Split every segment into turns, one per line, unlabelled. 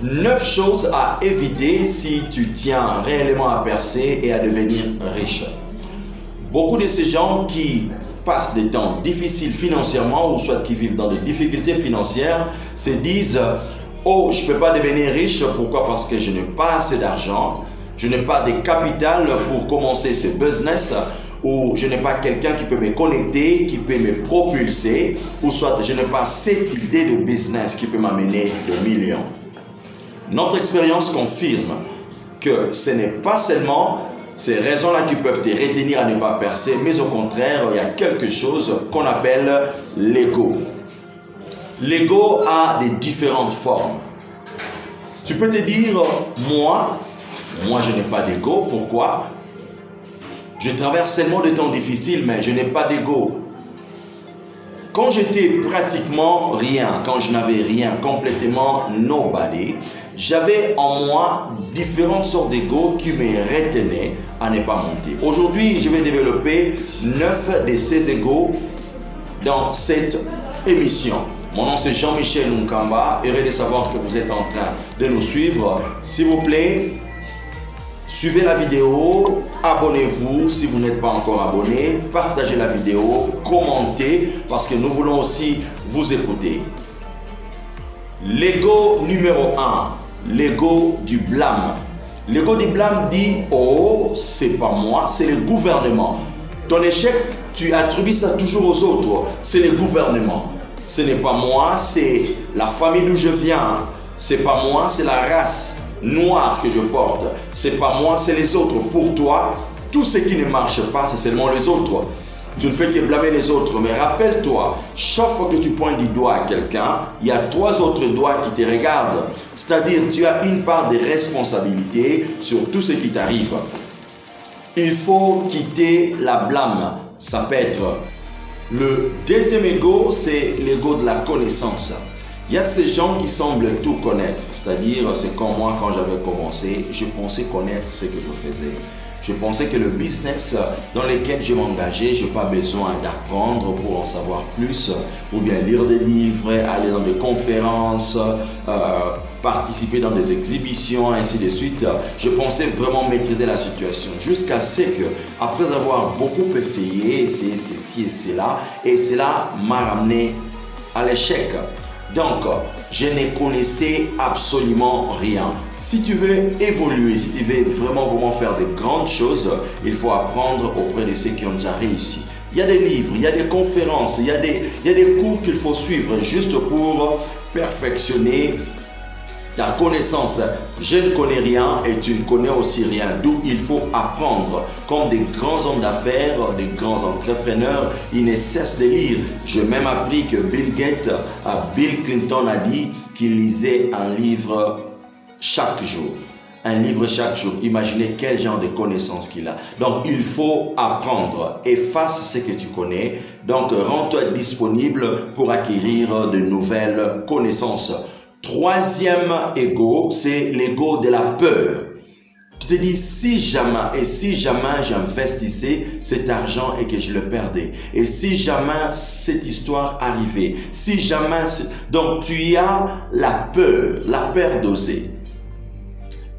9 choses à éviter si tu tiens réellement à percer et à devenir riche. Beaucoup de ces gens qui passent des temps difficiles financièrement ou soit qui vivent dans des difficultés financières se disent « Oh, je ne peux pas devenir riche, pourquoi? Parce que je n'ai pas assez d'argent, je n'ai pas de capital pour commencer ce business ou je n'ai pas quelqu'un qui peut me connecter, qui peut me propulser ou soit je n'ai pas cette idée de business qui peut m'amener des millions. » Notre expérience confirme que ce n'est pas seulement ces raisons-là qui peuvent te retenir à ne pas percer, mais au contraire, il y a quelque chose qu'on appelle l'ego. L'ego a des différentes formes. Tu peux te dire, moi je n'ai pas d'ego. Pourquoi? Je traverse seulement des temps difficiles, mais je n'ai pas d'ego. Quand j'étais pratiquement rien, quand je n'avais rien, complètement nobody, j'avais en moi différentes sortes d'ego qui me retenaient à ne pas monter. Aujourd'hui, je vais développer 9 de ces égos dans cette émission. Mon nom c'est Jean-Michel Nkamba, heureux de savoir que vous êtes en train de nous suivre. S'il vous plaît, suivez la vidéo, abonnez-vous si vous n'êtes pas encore abonné, partagez la vidéo, commentez parce que nous voulons aussi vous écouter. L'ego numéro 1, l'ego du blâme. L'ego du blâme dit « Oh, c'est pas moi, c'est le gouvernement. » Ton échec, tu attribues ça toujours aux autres. C'est le gouvernement. Ce n'est pas moi, c'est la famille d'où je viens. C'est pas moi, c'est la race noire que je porte. C'est pas moi, c'est les autres. Pour toi, tout ce qui ne marche pas, c'est seulement les autres. Tu ne fais que blâmer les autres. Mais rappelle-toi, chaque fois que tu pointes du doigt à quelqu'un, il y a 3 autres doigts qui te regardent. C'est-à-dire, tu as une part de responsabilité sur tout ce qui t'arrive. Il faut quitter la blâme. Ça peut être le deuxième ego, c'est l'ego de la connaissance. Il y a de ces gens qui semblent tout connaître. C'est-à-dire, c'est comme moi quand j'avais commencé, je pensais connaître ce que je faisais. Je pensais que le business dans lequel je m'engageais, je n'ai pas besoin d'apprendre pour en savoir plus, ou bien lire des livres, aller dans des conférences, participer dans des exhibitions, ainsi de suite. Je pensais vraiment maîtriser la situation jusqu'à ce que, après avoir beaucoup essayé ceci et cela, et cela m'a ramené à l'échec. Donc, je ne connaissais absolument rien. Si tu veux évoluer, si tu veux vraiment faire de grandes choses, il faut apprendre auprès de ceux qui ont déjà réussi. Il y a des livres, il y a des conférences, il y a des cours qu'il faut suivre juste pour perfectionner ta connaissance. Je ne connais rien et tu ne connais aussi rien. D'où il faut apprendre. Comme des grands hommes d'affaires, des grands entrepreneurs, ils ne cessent de lire. J'ai même appris que Bill Clinton a dit qu'il lisait un livre chaque jour. Un livre chaque jour. Imaginez quel genre de connaissances qu'il a. Donc, il faut apprendre. Efface ce que tu connais. Donc, rends-toi disponible pour acquérir de nouvelles connaissances. Troisième ego, c'est l'ego de la peur. Tu te dis, si jamais j'investissais cet argent et que je le perdais, et si jamais cette histoire arrivait, si jamais... Donc, tu as la peur d'oser.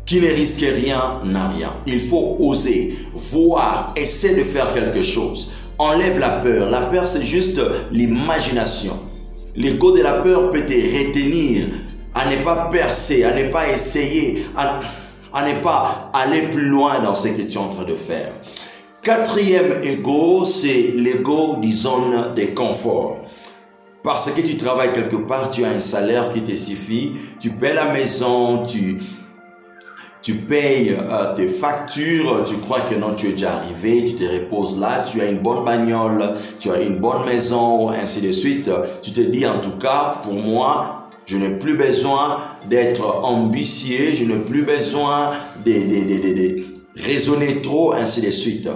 Qui ne risque rien n'a rien. Il faut oser, voir, essayer de faire quelque chose. Enlève la peur. La peur, c'est juste l'imagination. L'ego de la peur peut te retenir à ne pas percer, à ne pas essayer, à ne pas aller plus loin dans ce que tu es en train de faire. Quatrième ego, c'est l'ego des zones de confort. Parce que tu travailles quelque part, tu as un salaire qui te suffit, tu paies la maison, tu payes tes factures, tu crois que non, tu es déjà arrivé, tu te reposes là, tu as une bonne bagnole, tu as une bonne maison, ainsi de suite. Tu te dis en tout cas, pour moi, je n'ai plus besoin d'être ambitieux, je n'ai plus besoin de raisonner trop, ainsi de suite.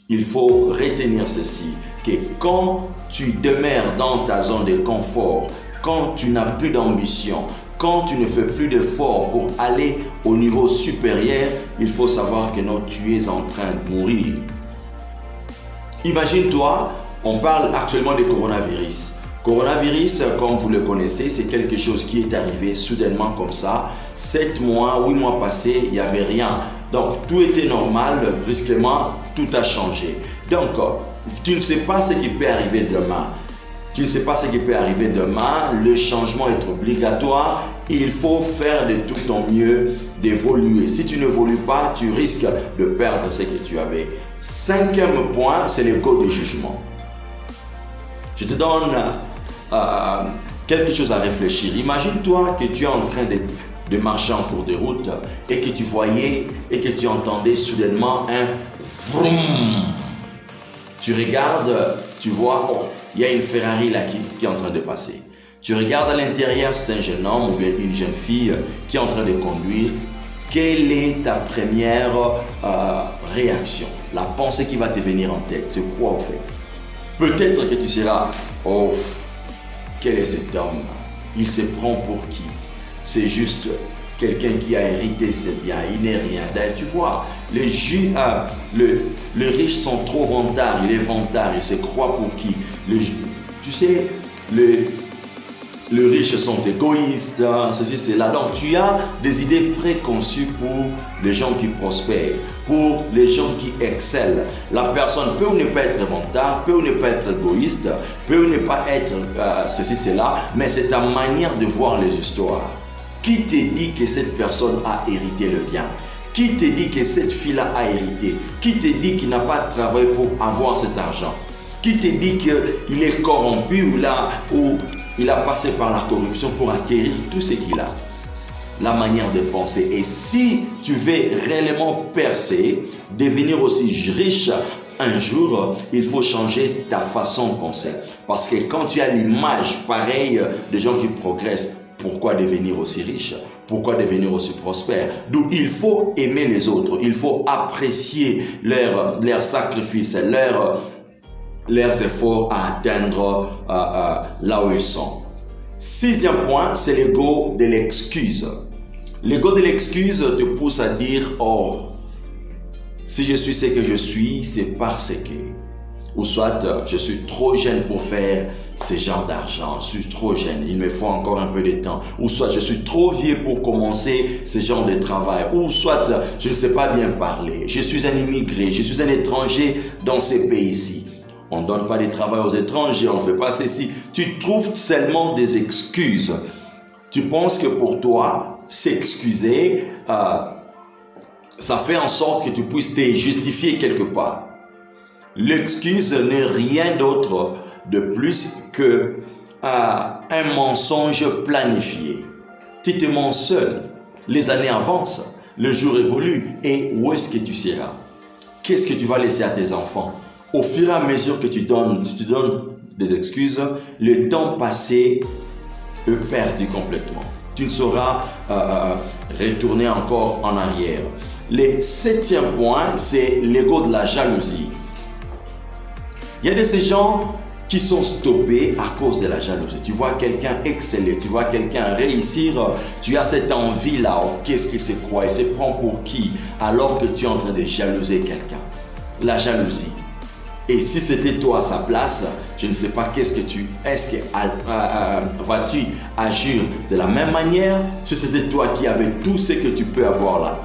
Il faut retenir ceci, que quand tu demeures dans ta zone de confort, quand tu n'as plus d'ambition, quand tu ne fais plus d'efforts pour aller au niveau supérieur, il faut savoir que non, tu es en train de mourir. Imagine-toi, on parle actuellement du coronavirus. Coronavirus, comme vous le connaissez, c'est quelque chose qui est arrivé soudainement comme ça. 7 mois, 8 mois passés, il n'y avait rien. Donc, tout était normal, brusquement, tout a changé. Donc, tu ne sais pas ce qui peut arriver demain. Tu ne sais pas ce qui peut arriver demain. Le changement est obligatoire. Il faut faire de tout ton mieux d'évoluer. Si tu n'évolues pas, tu risques de perdre ce que tu avais. 5e point, c'est l'ego de jugement. Je te donne quelque chose à réfléchir. Imagine-toi que tu es en train de marcher en cours de route et que tu voyais et que tu entendais soudainement un vroom. Tu regardes, tu vois, oh, il y a une Ferrari là qui est en train de passer. Tu regardes à l'intérieur, c'est un jeune homme ou bien une jeune fille qui est en train de conduire. Quelle est ta première réaction? La pensée qui va te venir en tête, c'est quoi en fait? Peut-être que tu seras, oh, quel est cet homme? Il se prend pour qui? C'est juste quelqu'un qui a hérité ses biens, il n'est rien. D'ailleurs, tu vois, les riches sont trop vantards, il est vantard, il se croit pour qui? Tu sais, les riches sont égoïstes, ceci, cela. Donc, tu as des idées préconçues pour les gens qui prospèrent, pour les gens qui excellent. La personne peut ou ne pas être vantard, peut ou ne pas être égoïste, peut ou ne pas être ceci, cela, mais c'est ta manière de voir les histoires. Qui te dit que cette personne a hérité le bien? Qui te dit que cette fille-là a hérité? Qui te dit qu'il n'a pas travaillé pour avoir cet argent? Qui te dit qu'il est corrompu ou il a passé par la corruption pour acquérir tout ce qu'il a? La manière de penser. Et si tu veux réellement percer, devenir aussi riche un jour, il faut changer ta façon de penser. Parce que quand tu as l'image pareille des gens qui progressent, pourquoi devenir aussi riche? Pourquoi devenir aussi prospère? D'où il faut aimer les autres. Il faut apprécier leurs sacrifices, leurs efforts à atteindre là où ils sont. 6e point, c'est l'ego de l'excuse. L'ego de l'excuse te pousse à dire, oh, si je suis ce que je suis, c'est parce que... Ou soit, je suis trop jeune pour faire ce genre d'argent. Je suis trop jeune, il me faut encore un peu de temps. Ou soit, je suis trop vieux pour commencer ce genre de travail. Ou soit, je ne sais pas bien parler. Je suis un immigré, je suis un étranger dans ces pays-ci. On ne donne pas de travail aux étrangers, on ne fait pas ceci. Tu trouves seulement des excuses. Tu penses que pour toi, s'excuser, ça fait en sorte que tu puisses te justifier quelque part. L'excuse n'est rien d'autre de plus que un mensonge planifié. Tu te mens seul. Les années avancent, le jour évolue. Et où est-ce que tu seras? Qu'est-ce que tu vas laisser à tes enfants? Au fur et à mesure que tu donnes des excuses, le temps passé est perdu complètement. Tu ne sauras retourner encore en arrière. Le 7e point, c'est l'ego de la jalousie. Il y a de ces gens qui sont stoppés à cause de la jalousie. Tu vois quelqu'un exceller, tu vois quelqu'un réussir, tu as cette envie-là. Oh, qu'est-ce qu'il se croit? Il se prend pour qui? Alors que tu es en train de jalouser quelqu'un. La jalousie. Et si c'était toi à sa place, je ne sais pas est-ce que vas-tu agir de la même manière? Si c'était toi qui avais tout ce que tu peux avoir là,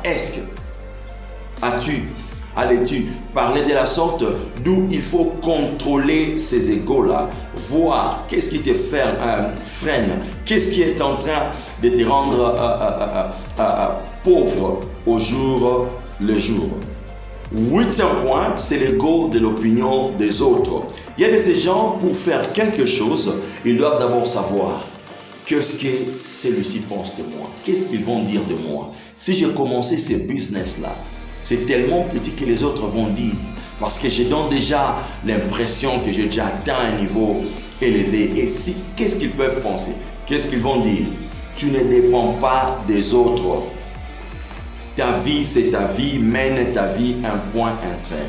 allais-tu parler de la sorte? D'où il faut contrôler ces égos-là, voir qu'est-ce qui te freine, qu'est-ce qui est en train de te rendre pauvre au jour le jour. 8e point, c'est l'ego de l'opinion des autres. Il y a de ces gens, pour faire quelque chose, ils doivent d'abord savoir qu'est-ce que celui-ci pense de moi, qu'est-ce qu'ils vont dire de moi. Si j'ai commencé ce business-là, c'est tellement petit que les autres vont dire, parce que je donne déjà l'impression que j'ai déjà atteint un niveau élevé. Et qu'est-ce qu'ils peuvent penser? Qu'est-ce qu'ils vont dire? Tu ne dépends pas des autres. Ta vie, c'est ta vie, mène ta vie un point, un trait.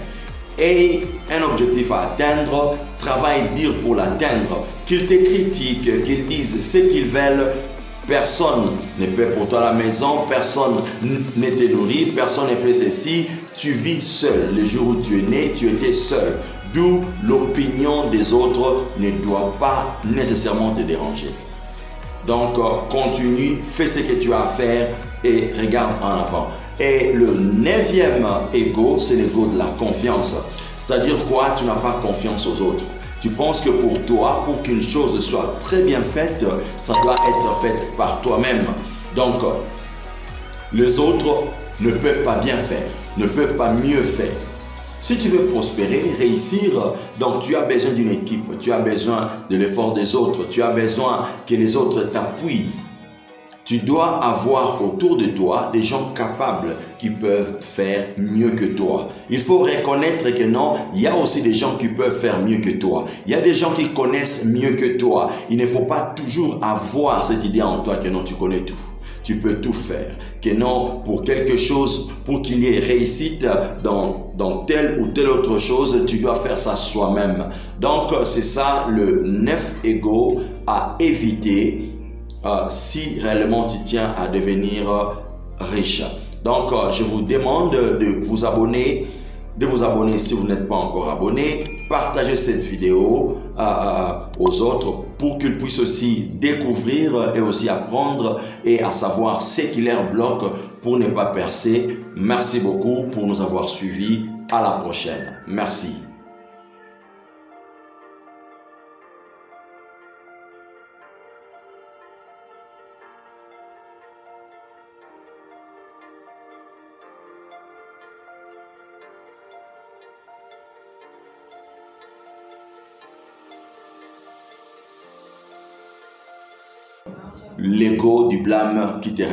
Et un objectif à atteindre, travaille dur pour l'atteindre. Qu'ils te critiquent, qu'ils disent ce qu'ils veulent. Personne ne paie pour toi la maison, personne ne te nourrit, personne ne fait ceci. Tu vis seul. Le jour où tu es né, tu étais seul. d'où l'opinion des autres ne doit pas nécessairement te déranger. Donc, continue, fais ce que tu as à faire et regarde en avant. Et le 9e ego, c'est l'ego de la confiance. C'est-à-dire quoi? Tu n'as pas confiance aux autres. Tu penses que pour toi, pour qu'une chose soit très bien faite, ça doit être fait par toi-même. Donc, les autres ne peuvent pas bien faire, ne peuvent pas mieux faire. Si tu veux prospérer, réussir, donc tu as besoin d'une équipe, tu as besoin de l'effort des autres, tu as besoin que les autres t'appuient. Tu dois avoir autour de toi des gens capables qui peuvent faire mieux que toi. Il faut reconnaître que non, il y a aussi des gens qui peuvent faire mieux que toi. Il y a des gens qui connaissent mieux que toi. Il ne faut pas toujours avoir cette idée en toi que non, tu connais tout. Tu peux tout faire. Que non, pour quelque chose, pour qu'il y ait réussite dans telle ou telle autre chose, tu dois faire ça soi-même. Donc, c'est ça le 9 ego à éviter si réellement tu tiens à devenir riche. Donc, je vous demande de vous abonner si vous n'êtes pas encore abonné. Partagez cette vidéo aux autres pour qu'ils puissent aussi découvrir et aussi apprendre et à savoir ce qui leur bloque pour ne pas percer. Merci beaucoup pour nous avoir suivis. À la prochaine. Merci. L'ego du blâme qui te